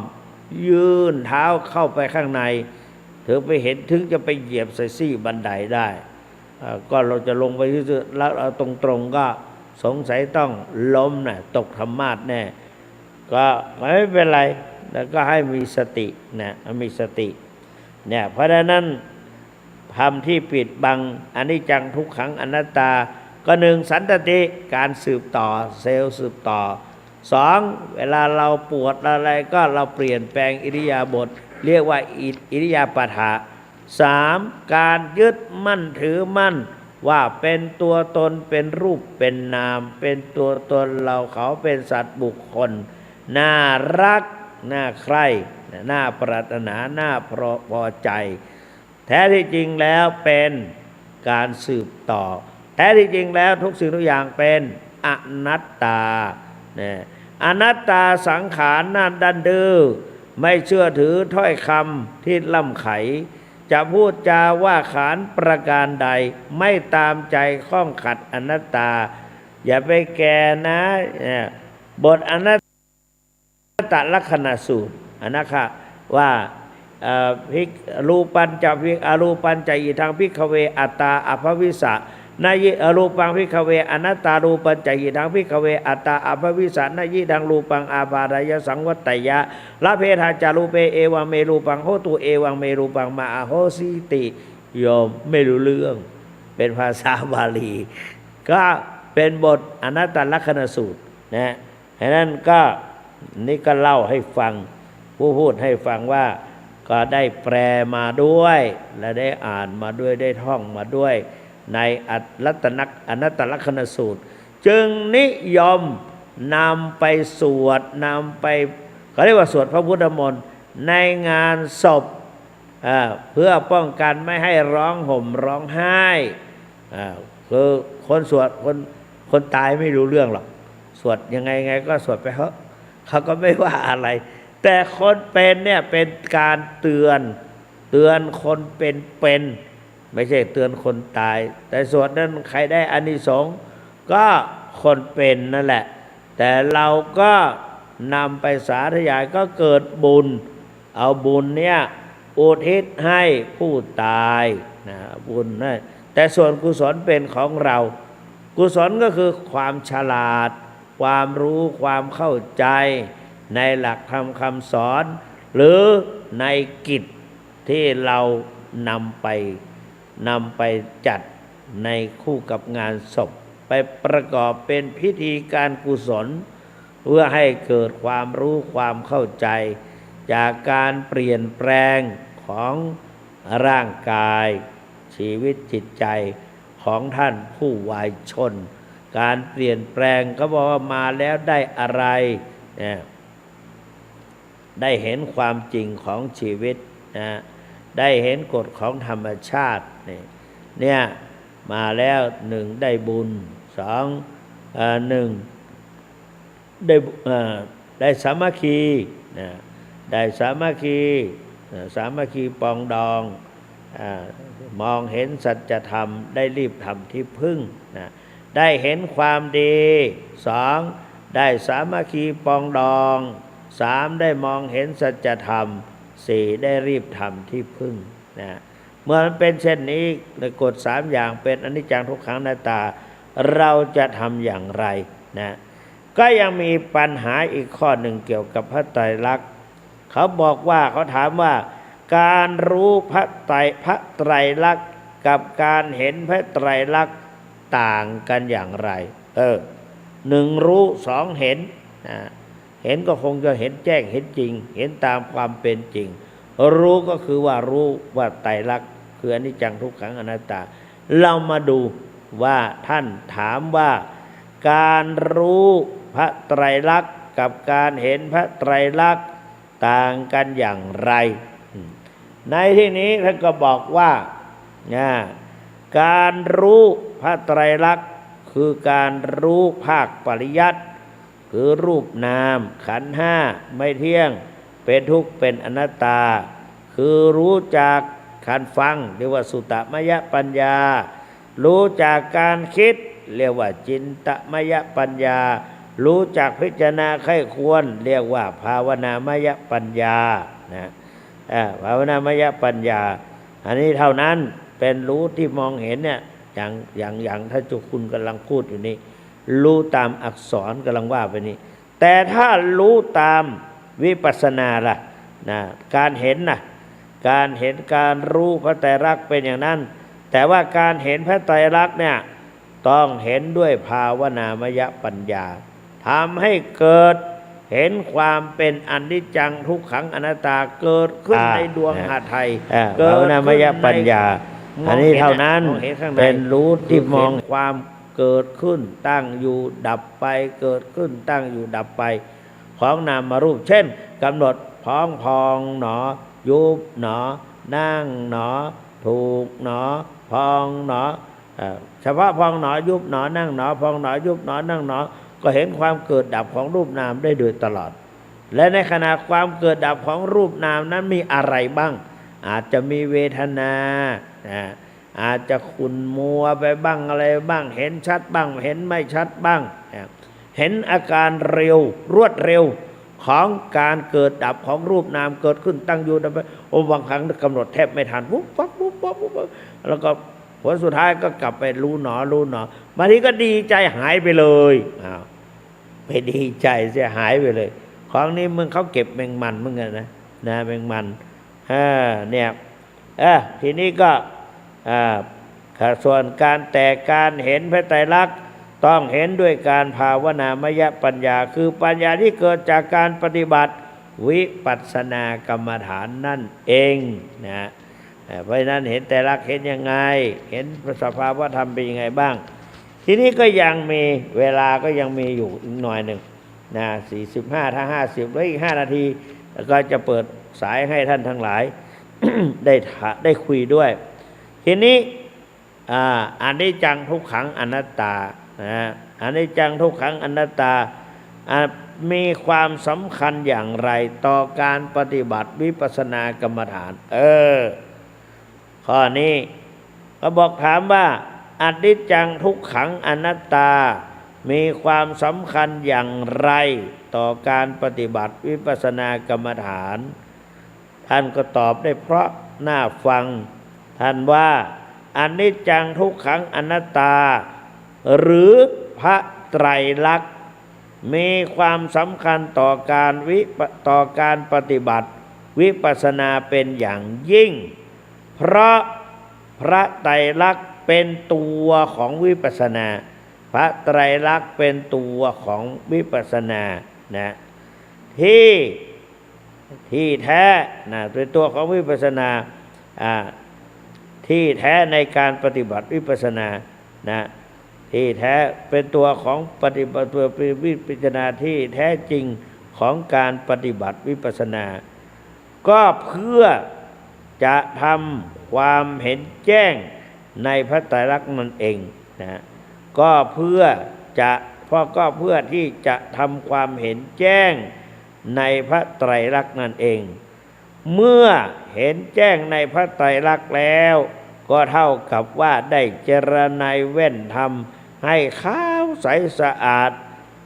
ยื่นเท้าเข้าไปข้างในถึงไปเห็นถึงจะไปเหยียบใส่ซี่บันไดได้ก็เราจะลงไปที่แล้วเอาตรงๆก็สงสัยต้องล้มนะตกธรรมาสน์แน่ก็ไม่เป็นไรแล้วก็ให้มีสตินะมีสติเนี่ยเพราะฉะนั้นทำที่ปิดบังอนิจจังทุกขังอนัตตาก็หนึ่งสันตติการสืบต่อเซลล์สืบต่อสองเวลาเราปวดอะไรก็เราเปลี่ยนแปลงอิริยาบถเรียกว่าอิริยาปถะสามการยึดมั่นถือมั่นว่าเป็นตัวตนเป็นรูปเป็นนามเป็นตัวตนเราเขาเป็นสัตว์บุคคลน่ารักน่าใคร่น่าปรารถนาน่าพอใจแท้ที่จริงแล้วเป็นการสืบต่อแท้ที่จริงแล้วทุกสิ่งทุกอย่างเป็นอนัตตาเนี่ยอนัตตาสังขารนั่นดันดื้อไม่เชื่อถือถ้อยคำที่ล่ำไขจะพูดจาว่าขานประการใดไม่ตามใจข้องขัดอนัตตาอย่าไปแก่นะบทอนัตตลักษณสูตรนะคะว่าภิกรูปัญจะภิกอรูปัญจะอิทังภิกขเวอัตตาอภวิสะนายิอรูปังภิกขเวอนัตตารูปัญจะอิทังภิกขเวอัตตาอภวิสะนายิดังรูปังอาภารายสังวัตตยะละเพทาจารูเปเอวังเมรูปังโหตุเอวังเมรูปังมาโหสิติโยมไม่รู้เรื่องเป็นภาษาบาลีก็เป็นบทอนัตตลักษณสูตรนะฉะนั้นก็นี่ก็เล่าให้ฟังผู้พูดให้ฟังว่าก็ได้แปลมาด้วยและได้อ่านมาด้วยได้ท่องมาด้วยในอนัตตลักษณสูตรจึงนิยมนำไปสวดนำไปเขาเรียกว่าสวดพระพุทธมนต์ในงานศพเพื่อป้องกันไม่ให้ร้องห่มร้องไห้คือคนสวดคนตายไม่รู้เรื่องหรอกสวดยังไงก็สวดไปเขาก็ไม่ว่าอะไรแต่คนเป็นเนี่ยเป็นการเตือนคนเป็นไม่ใช่เตือนคนตายแต่สวดนั้นใครได้อานิสงส์ก็คนเป็นนั่นแหละแต่เราก็นำไปสาธยายก็เกิดบุญเอาบุญเนี่ยอุทิศให้ผู้ตายนะบุญนะแต่ส่วนกุศลเป็นของเรากุศลก็คือความฉลาดความรู้ความเข้าใจในหลักธรรมคำสอนหรือในกิจที่เรานำไปจัดในคู่กับงานศพไปประกอบเป็นพิธีการกุศลเพื่อให้เกิดความรู้ความเข้าใจจากการเปลี่ยนแปลงของร่างกายชีวิตจิตใจของท่านผู้วายชนการเปลี่ยนแปลงก็บอกว่ามาแล้วได้อะไรได้เห็นความจริงของชีวิตได้เห็นกฎของธรรมชาติเนี่ยมาแล้วหนึ่งได้บุญสองหนึ่งได้สามัคคีได้สามัคคีปองดองมองเห็นสัจธรรมได้รีบทำที่พึ่งได้เห็นความดีสองได้สามัคคีปองดองสามได้มองเห็นสัจธรรม สี่ได้รีบทำที่พึ่งนะเมื่อมันเป็นเช่นนี้ในกฎ3อย่างเป็นอนิจจังทุกขังอนัตตาเราจะทำอย่างไรนะก็ยังมีปัญหาอีกข้อหนึ่งเกี่ยวกับพระไตรลักษณ์เขาบอกว่าเขาถามว่าการรู้พระไตรลักษณ์กับการเห็นพระไตรลักษณ์ต่างกันอย่างไรหนึ่งรู้สองเห็นเห็นก็คงจะเห็นแจ้งเห็นจริงเห็นตามความเป็นจริงรู้ก็คือว่ารู้ว่าไตรลักษณ์คืออนิจจังทุกขังอนัตตาเรามาดูว่าท่านถามว่าการรู้พระไตรลักษณ์กับการเห็นพระไตรลักษณ์ต่างกันอย่างไรในที่นี้ท่านก็บอกว่าการรู้พระไตรลักษณ์คือการรู้ภาคปริยัติคือรูปนามขันธ์ห้าไม่เที่ยงเป็นทุกข์เป็นอนัตตาคือรู้จากการฟังเรียกว่าสุตตมยปัญญารู้จากการคิดเรียกว่าจินตมยปัญญารู้จากพิจารณาไข้ควรเรียกว่าภาวนามยปัญญาภาวนามยปัญญาอันนี้เท่านั้นเป็นรู้ที่มองเห็นเนี่ยอย่างท่านเจ้าคุณกำลังพูดอยู่นี่รู้ตามอักษรกำลังว่าไปนี่แต่ถ้ารู้ตามวิปัสสนาล่ะการเห็นการเห็นการรู้พระไตรลักษณ์เป็นอย่างนั้นแต่ว่าการเห็นพระไตรลักษณ์เนี่ยต้องเห็นด้วยภาวนามยปัญญาทำให้เกิดเห็นความเป็นอนิจจังทุกขังอนัตตาเกิดขึ้นในดวงหทัยภาวนามยปัญญาอันนี้เท่านั้นเป็นรู้ที่มองความเกิดขึ้นตั้งอยู่ดับไปเกิดขึ้นตั้งอยู่ดับไปของนามรูปเช่นกำหนดพองหนอยุบหนอนั่งหนอถูกหนอพองหนอเฉพาะพองหนอยุบหนอนั่งหนอพองหนอยุบหนอนั่งหนอก็เห็นความเกิดดับของรูปนามได้โดยตลอดและในขณะความเกิดดับของรูปนามนั้นมีอะไรบ้างอาจจะมีเวทนาอาจจะขุ่นมัวไปบ้างอะไรบ้างเห็นชัดบ้างเห็นไม่ชัดบ้างเห็นอาการเร็วรวดเร็วของการเกิดดับของรูปนามเกิดขึ้นตั้งอยู่ดับไปบางครั้งกำหนดแทบไม่ทันปุ๊บปั๊บปุ๊บปั๊บปุ๊บแล้วก็ผลสุดท้ายก็กลับไปรู้หนอบางทีก็ดีใจหายไปเลยไปดีใจเสียหายไปเลยของนี้มึงเขาเก็บแมงมันมึงกันนะแมงมันเนี่ยทีนี้ก็ส่วนการเห็นพระไตรลักษณ์ต้องเห็นด้วยการภาวนามยปัญญาคือปัญญาที่เกิดจากการปฏิบัติวิปัสสนากรรมฐานนั่นเองนะเพราะฉะนั้นเห็นไตรลักษณ์เห็นยังไงเห็นสภาวะธรรมเป็นยังไงบ้างทีนี้ก็ยังมีเวลาก็ยังมีอยู่อีกหน่อยหนึ่ง45ถ้า50แล้วอีก5 นาทีก็จะเปิดสายให้ท่านทั้งหลาย ได้คุยด้วยทีนี้อนิจจังทุกขังอนัตตาอนิจจังทุกขังอนัตตามีความสำคัญอย่างไรต่อการปฏิบัติวิปัสสนากรรมฐานข้อนี้เขาบอกถามว่าอนิจจังทุกขังอนัตตามีความสำคัญอย่างไรต่อการปฏิบัติวิปัสสนากรรมฐานท่านก็ตอบได้เพราะน่าฟังท่านว่าอนิจจังทุกขังอนัตตาหรือพระไตรลักษณ์มีความสำคัญต่อการปฏิบัติวิปัสสนาเป็นอย่างยิ่งเพราะพระไตรลักษณ์เป็นตัวของวิปัสสนาพระไตรลักษณ์เป็นตัวของวิปัสสนาที่แท้เป็นตัวของวิปัสสนาที่แท้ในการปฏิบัติวิปัสสนาที่แท้เป็นตัวของปฏิบัติตัววิปัสสนาที่แท้จริงของการปฏิบัติวิปัสสนาก็เพื่อจะทำความเห็นแจ้งในพระไตรลักษณ์นั่นเองก็เพื่อที่จะทำความเห็นแจ้งในพระไตรลักษณ์นั่นเองเมื่อเห็นแจ้งในพระไตรลักษณ์แล้วก็เท่ากับว่าได้เจรไนเว้นธรรมให้ขาวใสสะอาด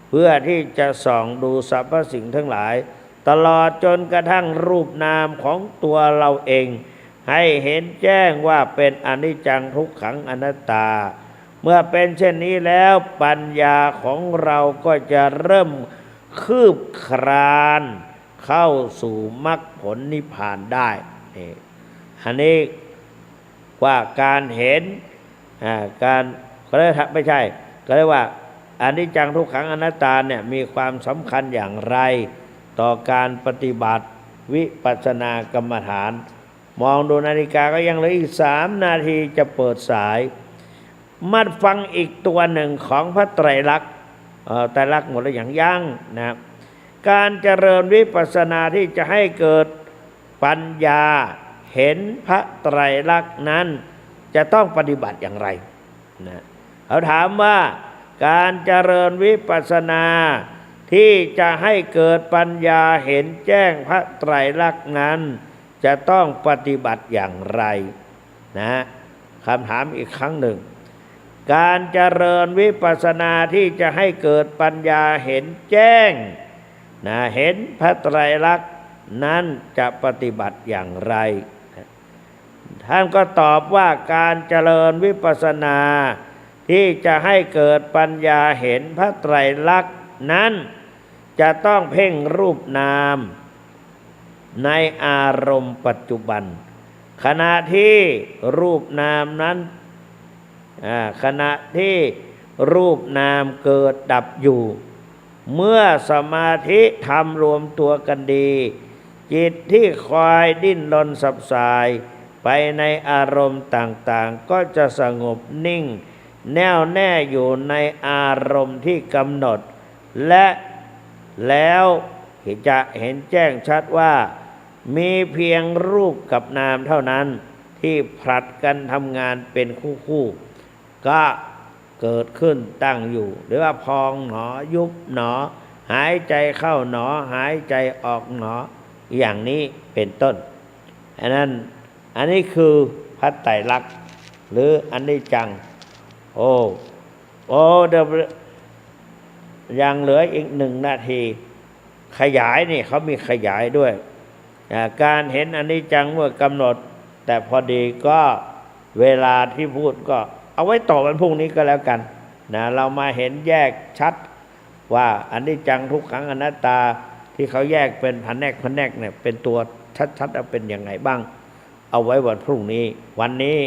เพื่อที่จะส่องดูสรรพสิ่งทั้งหลาย ตลอดจนกระทั่งรูปนามของตัวเราเองให้เห็นแจ้งว่าเป็นอนิจจังทุกขังอนัตตาเมื่อเป็นเช่นนี้แล้วปัญญาของเราก็จะเริ่มคืบคลานเข้าสู่มรรคผลนิพพานได้นี่อันนี้ว่าการเห็นการก็ได้ไม่ใช่ก็เรียกว่าอนิจจังทุกขังอนัตตาเนี่ยมีความสำคัญอย่างไรต่อการปฏิบัติวิปัสสนากรรมฐานมองดูนาฬิกาก็ยังเหลืออีก3 นาทีจะเปิดสายมาฟังอีกตัวหนึ่งของพระไตรลักษณ์ไตรลักษณ์หมดแล้วอย่างยั่งนะการเจริญวิปัสสนาที่จะให้เกิดปัญญาเห็นพระไตรลักษณ์นั้นจะต้องปฏิบัติอย่างไรนะเขาถามว่าการเจริญวิปัสสนาที่จะให้เกิดปัญญาเห็นแจ้งพระไตรลักษณ์นั้นจะต้องปฏิบัติอย่างไรนะคำถามอีกครั้งหนึ่งการเจริญวิปัสสนาที่จะให้เกิดปัญญาเห็นแจ้งนะเห็นพระไตรลักษณ์นั้นจะปฏิบัติอย่างไรท่านก็ตอบว่าการเจริญวิปัสสนาที่จะให้เกิดปัญญาเห็นพระไตรลักษณ์นั้นจะต้องเพ่งรูปนามในอารมณ์ปัจจุบันขณะที่รูปนามนั้นขณะที่รูปนามเกิดดับอยู่เมื่อสมาธิธรรมรวมตัวกันดีจิตที่คอยดิ้นรนสับสายไปในอารมณ์ต่างๆก็จะสงบนิ่งแน่วแน่อยู่ในอารมณ์ที่กำหนดและแล้วจะเห็นแจ้งชัดว่ามีเพียงรูปกับนามเท่านั้นที่ผลัดกันทำงานเป็นคู่ๆก็เกิดขึ้นตั้งอยู่หรือว่าพองหนอยุบหนอหายใจเข้าหนอหายใจออกหนออย่างนี้เป็นต้นอันนี้คือพระไตรลักษณ์หรืออนิจจังเดี๋ยวยังเหลืออีก1 นาทีขยายนี่เขามีขยายด้วยการเห็นอนิจจังเมื่อกำหนดแต่พอดีก็เวลาที่พูดก็เอาไว้ต่อวันพรุ่งนี้ก็แล้วกันนะเรามาเห็นแยกชัดว่าอนิจจังทุกขังอนัตตาที่เขาแยกเป็นแผนกเนี่ยเป็นตัวชัดๆเป็นยังไงบ้างเอาไว้วันพรุ่งนี้วันนี้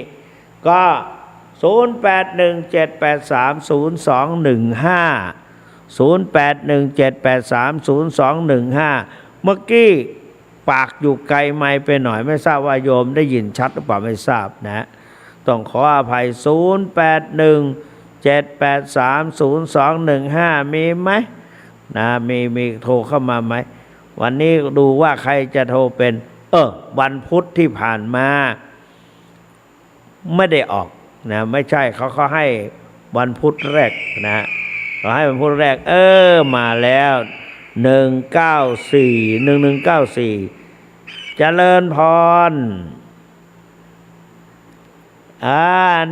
ก็0817830215 เมื่อกี้ปากอยู่ไกลไมค์ไปหน่อยไม่ทราบว่าโยมได้ยินชัดหรือเปล่าไม่ทราบนะต้องขออภัย0817830215มีไหมนะมีโทรเข้ามาไหมวันนี้ดูว่าใครจะโทรเป็นวันพุธที่ผ่านมาไม่ได้ออกนะไม่ใช่เขาให้วันพุธแรกนะเขาให้วันพุธแรกมาแล้ว1194เจริญพร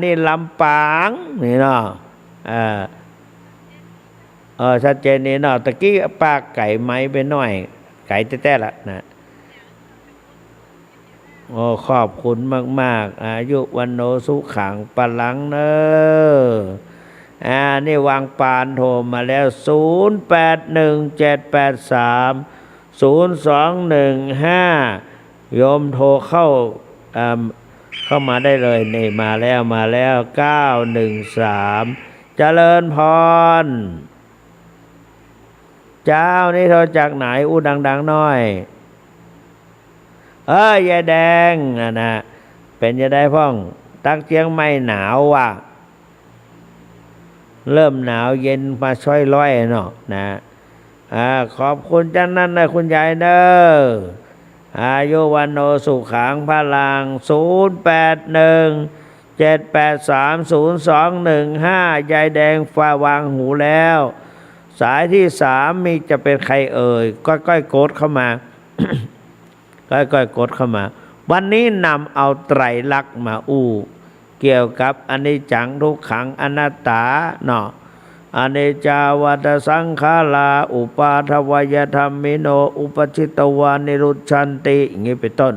นี่ลำปางนี่เนาะชัดเจนนี่เนาะตะกี้ปากไก่ไม้ไปหน่อยไก่แต้ๆละนะขอบคุณมากๆอายุวันโนสุขังปลังเนนี่วางปานโทรมาแล้ว0817830215โยมโทรเข้ามาได้เลยนี่มาแล้ว913เจริญพรเจ้านี่โทรจากไหนดังๆหน่อยยายแดงนะเป็นยายได้พ่องตั้งเจียงไม่หนาวว่ะเริ่มหนาวเย็นมาช่อยร้อยเนาะนะขอบคุณจังนั้นนะคุณยายเนออายุวันโนสุขังพลัง0817830215ยายแดงฟ้าวางหูแล้วสายที่3มีจะเป็นใครก้อยกดเข้ามาก้อยกดเข้ามาวันนี้นำเอาไตรลักษณ์มาเกี่ยวกับอนิจจังทุกขังอนัตตาเนาะ อเนจจาวัตสังขาราอุปาทวยธรรมิโนอุปชิตวานิรุชันติอย่างนี้เป็นต้น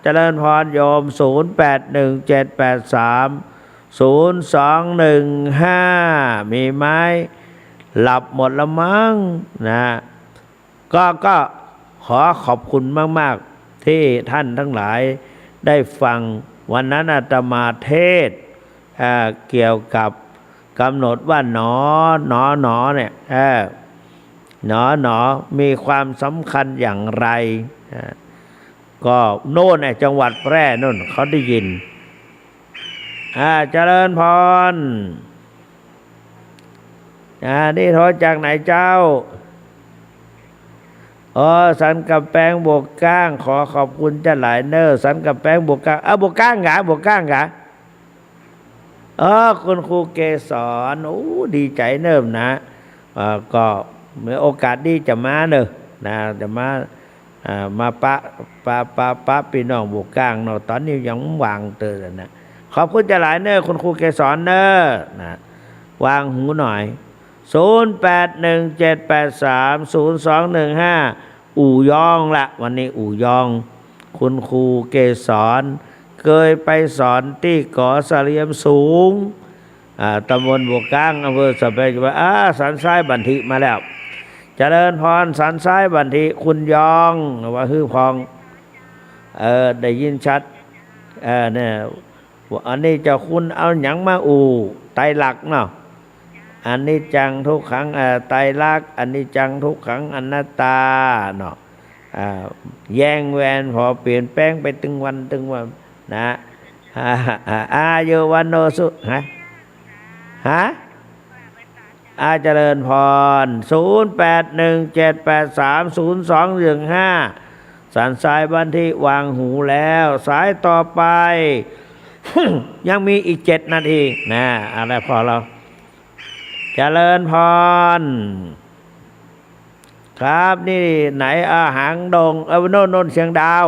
เจริญพรโยม0817830215มีไหมหลับหมดละมั้งนะก็ขอขอบคุณมากๆที่ท่านทั้งหลายได้ฟังวันนั้นอาตมาเทศเกี่ยวกับกำหนดว่าหนอเนี่ยหนอมีความสำคัญอย่างไรก็โน่นจังหวัดแพร่โน่นเขาได้ยินเจริญพรนี่โทรจากไหนเจ้าสันกับแปงบวกก้างขอขอบคุณเจ้าหลายเนอสันกับแปงบวกก้างบวกก้างกะคุณครูเกศรดีใจเนิ่มนะก็มีโอกาสดีจะมาเนอะนะจะมาปะพี่น้องบวกก้างเนาะตอนนี้ยังวางเตอนะขอบคุณเจ้าหลายเนอคุณครูเกศรเนอนะวางหูหน่อย0817830215อู่ยองละวันนี้อู่ยองคุณครูเกศรเคยไปสอนที่ก่อเสลียมสูงตำบลบวกก้างอำเภอสะเพกสันทรายบันทิมาแล้วเจริญพรสันทรายบันทิคุณยองว่าฮือพองได้ยินชัดเนี่ยอันนี้เจ้าคุณเอาหยังมาอู่ไตรลักษณ์เนาะอันนี้จังทุกขังไตรลักษณ์อันนี้จังทุกขังอนัตตาเนาะแย่งแวนพอเปลี่ยนแปลงไปตึงวันนะอายุวันโนสุเจริญพร0817830215สันสายบันที่วางหูแล้วสายต่อไป ยังมีอีก7 นาทีนะอะไรพอเราเจริญพรครับนี่ไหนหางดงโน่นเชียงดาว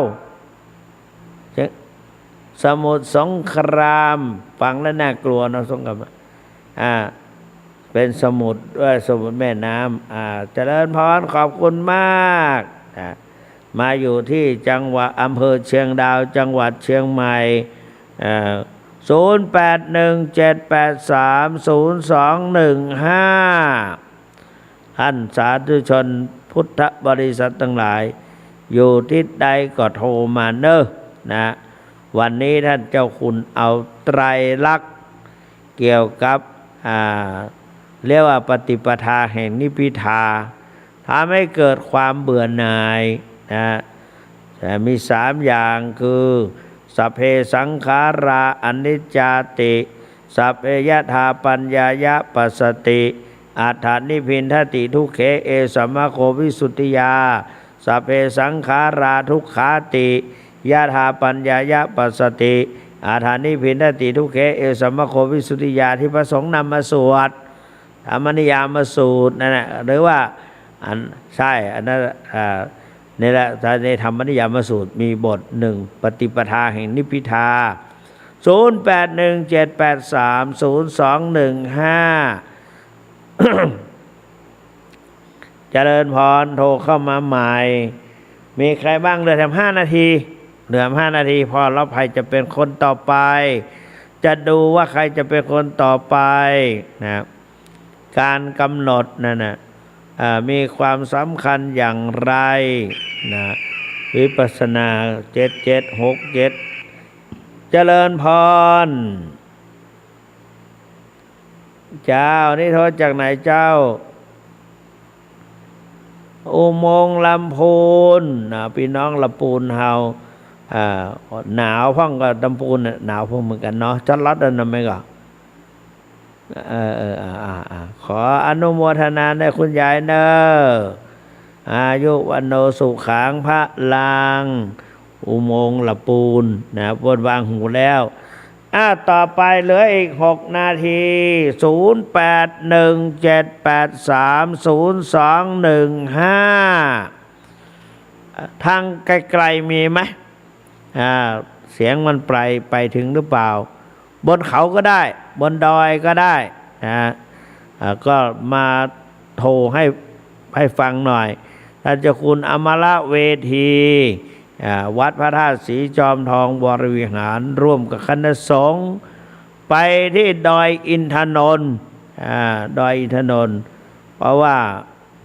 สมุทรสงครามฟังแล้วน่ากลัวนะสงครามเป็นสมุทรแม่น้ำเจริญพรขอบคุณมากมาอยู่ที่จังหวัดอำเภอเชียงดาวจังหวัดเชียงใหม่0817830215ท่านสาธุชนพุทธบริษัททั้งหลายอยู่ที่ใดก็โทรมาเนอะนะวันนี้ท่านเจ้าคุณเอาไตรลักษณ์เกี่ยวกับเรียกว่าปฏิปทาแห่งนิพพิทาทำให้เกิดความเบื่อหน่ายนะแต่มี3 อย่างคือสัพเพสังขาราอนิจจาติสัพเพยถาปัญญายะปัสสติอัฏฐานิพินทติทุกเขเอสัมมโควิสุทธิยาสัพเพสังขาราทุกขาติยถาปัญญายะปัสสติอัฏฐานิพินทติทุกเขเอสัมมโควิสุทธิยาที่พระสงฆ์นำมาสวดธรรมนิยามสูตรนั่นแหละหรือว่าใช่อันนั้นนี่แหละในธรรมนิยามสูตรมีบท1ปฏิปทาแห่งนิพพิทา0817830215เจริญพรโทรเข้ามาใหม่มีใครบ้างเหลือ5 นาทีพอแล้วใครจะเป็นคนต่อไปจะดูว่าใครจะเป็นคนต่อไปนะการกำหนดนั่นนะมีความสำคัญอย่างไรนะวิปัสสนา7767เจริญพรเจ้านี่โทรจากไหนเจ้าอุโมงค์ลำพูนพี่น้องลำพูนเฮาหนาวพ่องกับลำพูนหนาวพ่องเหมือนกันเนาะจัดรัดนะไหมก็ขออนุโมทนาในคุณยายเนออายุวันโนสุขังพระลางอุโมงค์ละปูนนะบนวางหูแล้วต่อไปเหลืออีก6 นาที0817830215ทางไกลๆมีไหมเสียงมันไปถึงหรือเปล่าบนเขาก็ได้บนดอยก็ได้ ก็มาโทรให้ฟังหน่อยท่านเจ้าคุณอมรเวทีวัดพระธาตุศรีจอมทองวรวิหารร่วมกับคณะสงฆ์ไปที่ดอยอินทนนท์ดอยอินทนนท์เพราะว่า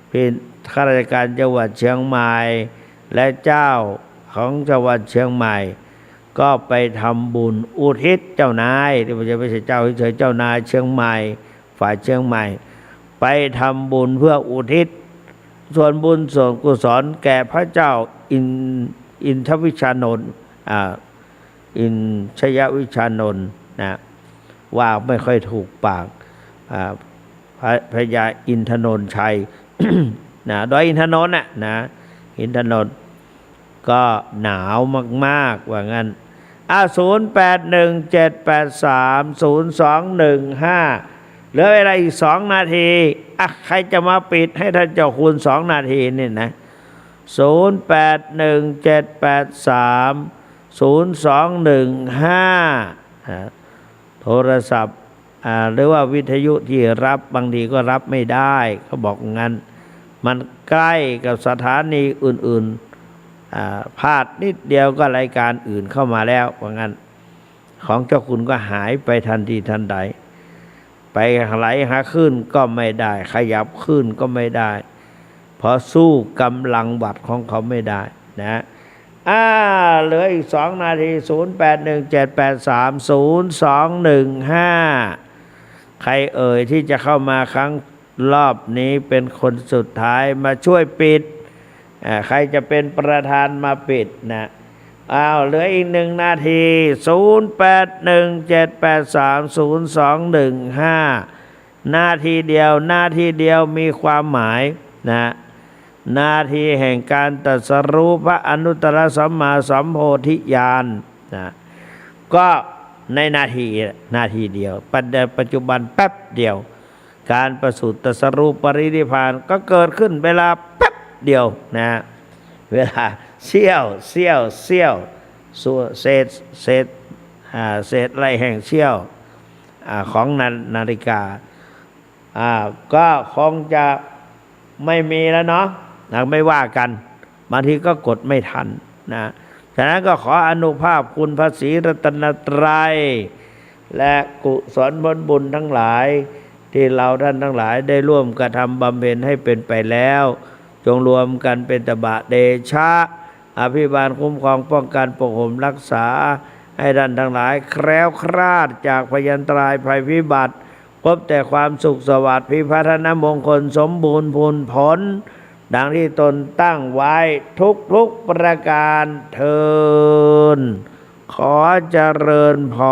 เป็นข้าราชการจังหวัดเชียงใหม่และเจ้าของจังหวัดเชียงใหม่ก็ไปทำบุญอุทิศเจ้านายที่ไม่ใช่เจ้าเฉยๆเจ้านายเชียงใหม่ฝ่ายเชียงใหม่ไปทำบุญเพื่ออุทิศส่วนบุญส่วนกุศลแก่พระเจ้าอินทวิชานนท์อินชยวิชานนท์นะว่าไม่ค่อยถูกปากพระยาอินทนนท์ชัย นะดอยอินทนนท์นะอินทนนท์ก็หนาวมากๆว่างั้น0817830215เหลือเวลาอีก2 นาทีใครจะมาปิดให้ท่านเจ้าคุณ2 นาทีนี่นะ0817830215โทรศัพท์หรือว่าวิทยุที่รับบางทีก็รับไม่ได้เขาบอกงั้นมันใกล้กับสถานีอื่นๆพลาดนิดเดียวก็รายการอื่นเข้ามาแล้วว่างั้นของเจ้าคุณก็หายไปทันทีทันใดไปไหลหาขึ้นก็ไม่ได้ขยับขึ้นก็ไม่ได้เพราะสู้กำลังวัดของเขาไม่ได้นะเหลืออีก2 นาที0817830215ใครเอ่ยที่จะเข้ามาครั้งรอบนี้เป็นคนสุดท้ายมาช่วยปิดใครจะเป็นประธานมาปิดนะเหลืออีก1 นาที0817830215นาทีเดียวมีความหมายนะนาทีแห่งการตรัสรู้พระอนุตตรสัมมาสัมโพธิญาณนะก็ในนาทีเดียวปัจจุบันแป๊บเดียวการประสูติตรัสรู้ปรินิพพานก็เกิดขึ้นเวลาแป๊บเดียวนะเวลาเสี้ยวเศษไรแห่งเสี้ยวของนาฬิกาก็คงจะไม่มีแล้วเนาะไม่ว่ากันบางทีก็กดไม่ทันนะฉะนั้นก็ขออนุภาพคุณพระศรีรัตนตรัยและกุศลผลบุญทั้งหลายที่เราท่านทั้งหลายได้ร่วมกระทำบำเพ็ญให้เป็นไปแล้วจงรวมกันเป็นตบะเดชะอภิบาลคุ้มครองป้องกันปกห่มรักษาให้ท่านทั้งหลายแคล้วคลาดจากพยันตรายภัยพิบัติพบแต่ความสุขสวัสดิ์พิพัฒนมงคลสมบูรณ์พูนผลดังที่ตนตั้งไว้ทุกประการเทินขอเจริญพร